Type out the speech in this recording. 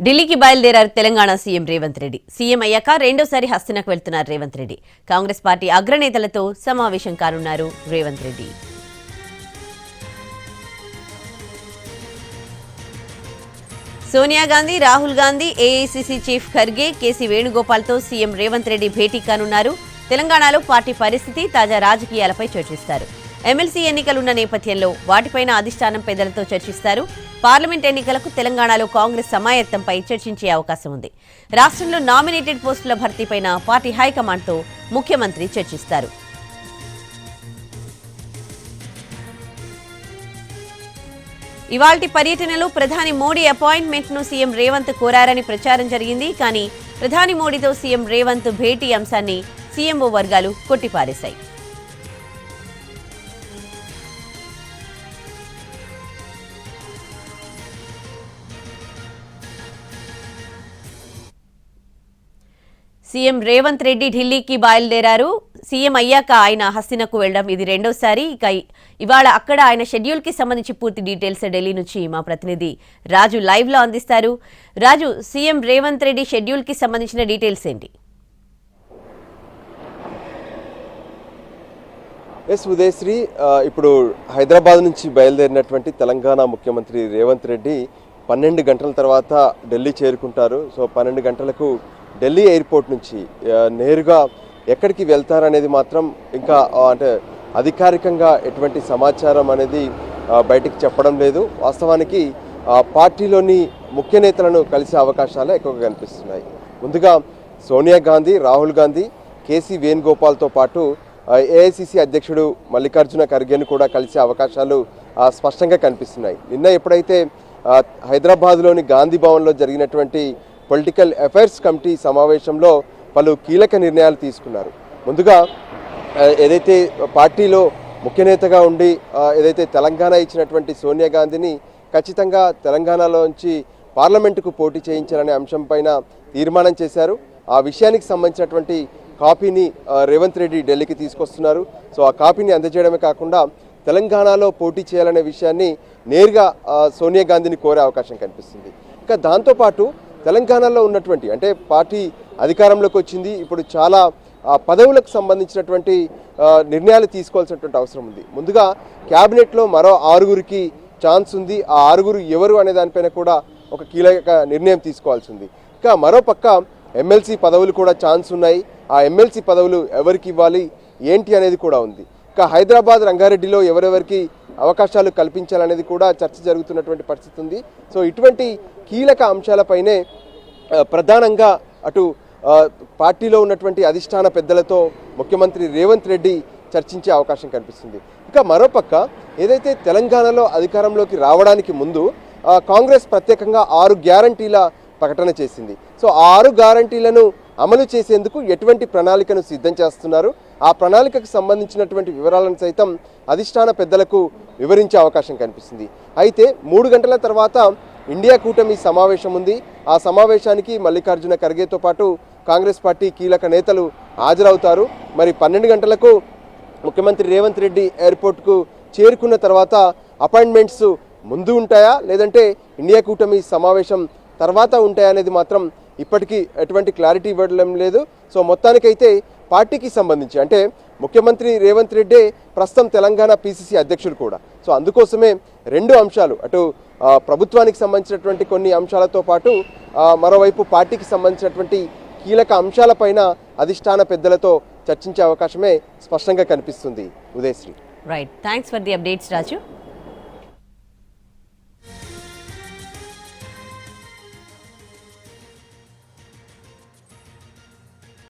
ఢిల్లీకి బయలుదేరారు Telangana CM Revanth Reddy. CM అయ్యాక రెండోసారి హస్తినకు వెళ్తున్నారు రేవంత్ రెడ్డి. కాంగ్రెస్ పార్టీ అగ్రనేతలతో సమావేశం కానున్నారు రేవంత్ రెడ్డి. సోనియా గాంధీ, రాహుల్ గాంధీ, ఏఐసీసీ చీఫ్ ఖర్గే, కేసీ వేణుగోపాల్తో సీఎం రేవంత్ రెడ్డి భేటీ కానున్నారు. తెలంగాణలో పార్టీ పరిస్థితి, తాజా రాజకీయాలపై చర్చిస్తారు. ఎమ్మెల్సీ ఎన్నికలున్న నేపథ్యంలో వాటిపైన అధిష్టానం పెద్దలతో చర్చిస్తారు. పార్లమెంట్ ఎన్నికలకు తెలంగాణలో కాంగ్రెస్ సమాయత్తంపై చర్చించే అవకాశం ఉంది. రాష్ట్రంలో నామినేటెడ్ పోస్టుల భర్తీపైన పార్టీ హైకమాండ్తో ముఖ్యమంత్రి చర్చిస్తారు. ఇవాల్టి పర్యటనలో ప్రధాని మోడీ అపాయింట్మెంట్ ను సీఎం రేవంత్ కోరారని ప్రచారం జరిగింది. కానీ ప్రధాని మోడీతో సీఎం రేవంత్ భేటీ అంశాన్ని సీఎంఓ వర్గాలు కొట్టిపారేశాయి. సీఎం రేవంత్ రెడ్డి ఢిల్లీకి బయలుదేరారు. సీఎం అయ్యాక ఆయన హస్తినకు వెళ్లడం ఇది రెండోసారి. ఇక ఇవాళ అక్కడ ఆయన షెడ్యూల్ కి సంబంధించి పూర్తి డీటెయిల్స్ ఢిల్లీ నుంచి మా ప్రతినిధి రాజు లైవ్ లో అందిస్తారు. రాజు, సీఎం రేవంత్ రెడ్డి షెడ్యూల్ కి సంబంధించిన డీటెయిల్స్ ఏంటి? ఉదయశ్రీ, ఇప్పుడు హైదరాబాద్ నుంచి బయలుదేరినటువంటి తెలంగాణ ముఖ్యమంత్రి రేవంత్ రెడ్డి 12 గంటల తర్వాత ఢిల్లీ చేరుకుంటారు. సో 12 గంటలకు ఢిల్లీ ఎయిర్పోర్ట్ నుంచి నేరుగా ఎక్కడికి వెళ్తారనేది మాత్రం ఇంకా అంటే అధికారికంగా ఎటువంటి సమాచారం అనేది బయటికి చెప్పడం లేదు. వాస్తవానికి పార్టీలోని ముఖ్య నేతలను కలిసే అవకాశాలే ఎక్కువగా కనిపిస్తున్నాయి. ముందుగా సోనియా గాంధీ, రాహుల్ గాంధీ, కేసీ వేణుగోపాల్తో పాటు ఏఐసీసీ అధ్యక్షుడు మల్లికార్జున ఖర్గేను కూడా కలిసే అవకాశాలు స్పష్టంగా కనిపిస్తున్నాయి. నిన్న ఎప్పుడైతే హైదరాబాద్లోని గాంధీ భవన్లో జరిగినటువంటి పొలిటికల్ అఫైర్స్ కమిటీ సమావేశంలో పలు కీలక నిర్ణయాలు తీసుకున్నారు. ముందుగా ఏదైతే పార్టీలో ముఖ్య నేతగా ఉండి ఏదైతే తెలంగాణ ఇచ్చినటువంటి సోనియా గాంధీని ఖచ్చితంగా తెలంగాణలోంచి పార్లమెంటుకు పోటీ చేయించాలనే అంశంపైన తీర్మానం చేశారు. ఆ విషయానికి సంబంధించినటువంటి కాపీని రేవంత్ రెడ్డి ఢిల్లీకి తీసుకొస్తున్నారు. సో ఆ కాపీని అందజేయడమే కాకుండా తెలంగాణలో పోటీ చేయాలనే విషయాన్ని నేరుగా సోనియా గాంధీని కోరే అవకాశం కనిపిస్తుంది. ఇంకా దాంతోపాటు తెలంగాణలో ఉన్నటువంటి అంటే పార్టీ అధికారంలోకి వచ్చింది, ఇప్పుడు చాలా పదవులకు సంబంధించినటువంటి నిర్ణయాలు తీసుకోవాల్సినటువంటి అవసరం ఉంది. ముందుగా క్యాబినెట్లో మరో 6గురికి ఛాన్స్ ఉంది. ఆ 6గురు ఎవరు అనే దానిపైన కూడా ఒక కీలక నిర్ణయం తీసుకోవాల్సి ఉంది. ఇంకా మరోపక్క ఎమ్మెల్సీ పదవులు కూడా ఛాన్స్ ఉన్నాయి. ఆ ఎమ్మెల్సీ పదవులు ఎవరికి ఇవ్వాలి ఏంటి అనేది కూడా ఉంది. ఇంకా హైదరాబాద్, రంగారెడ్డిలో ఎవరెవరికి అవకాశాలు కల్పించాలనేది కూడా చర్చ జరుగుతున్నటువంటి పరిస్థితి ఉంది. సో ఇటువంటి కీలక అంశాలపైనే ప్రధానంగా అటు పార్టీలో ఉన్నటువంటి అధిష్టాన పెద్దలతో ముఖ్యమంత్రి రేవంత్ రెడ్డి చర్చించే అవకాశం కనిపిస్తుంది. ఇంకా మరోపక్క ఏదైతే తెలంగాణలో అధికారంలోకి రావడానికి ముందు కాంగ్రెస్ ప్రత్యేకంగా 6 గ్యారంటీల ప్రకటన చేసింది. సో ఆ 6 గ్యారంటీలను అమలు చేసేందుకు ఎటువంటి ప్రణాళికను సిద్ధం చేస్తున్నారు, ఆ ప్రణాళికకు సంబంధించినటువంటి వివరాలను సైతం అధిష్టాన పెద్దలకు వివరించే అవకాశం కనిపిస్తుంది. అయితే 3 గంటల తర్వాత ఇండియా కూటమి సమావేశం ఉంది. ఆ సమావేశానికి మల్లికార్జున ఖర్గేతో పాటు కాంగ్రెస్ పార్టీ కీలక నేతలు హాజరవుతారు. మరి 12 గంటలకు ముఖ్యమంత్రి రేవంత్ రెడ్డి ఎయిర్పోర్ట్కు చేరుకున్న తర్వాత అపాయింట్మెంట్స్ ముందు ఉంటాయా లేదంటే ఇండియా కూటమి సమావేశం తర్వాత ఉంటాయా అనేది మాత్రం ఇప్పటికీ ఎటువంటి క్లారిటీ ఇవ్వడం లేదు. సో మొత్తానికైతే పార్టీకి సంబంధించి అంటే ముఖ్యమంత్రి రేవంత్ రెడ్డి ప్రస్తుతం తెలంగాణ పిసిసి అధ్యక్షుడు కూడా. సో అందుకోసమే 2 అంశాలు అటు ప్రభుత్వానికి సంబంధించినటువంటి కొన్ని అంశాలతో పాటు మరోవైపు పార్టీకి సంబంధించినటువంటి కీలక అంశాలపైన అధిష్టాన పెద్దలతో చర్చించే అవకాశమే స్పష్టంగా కనిపిస్తుంది. Udayasri, right, thanks for the updates Raju.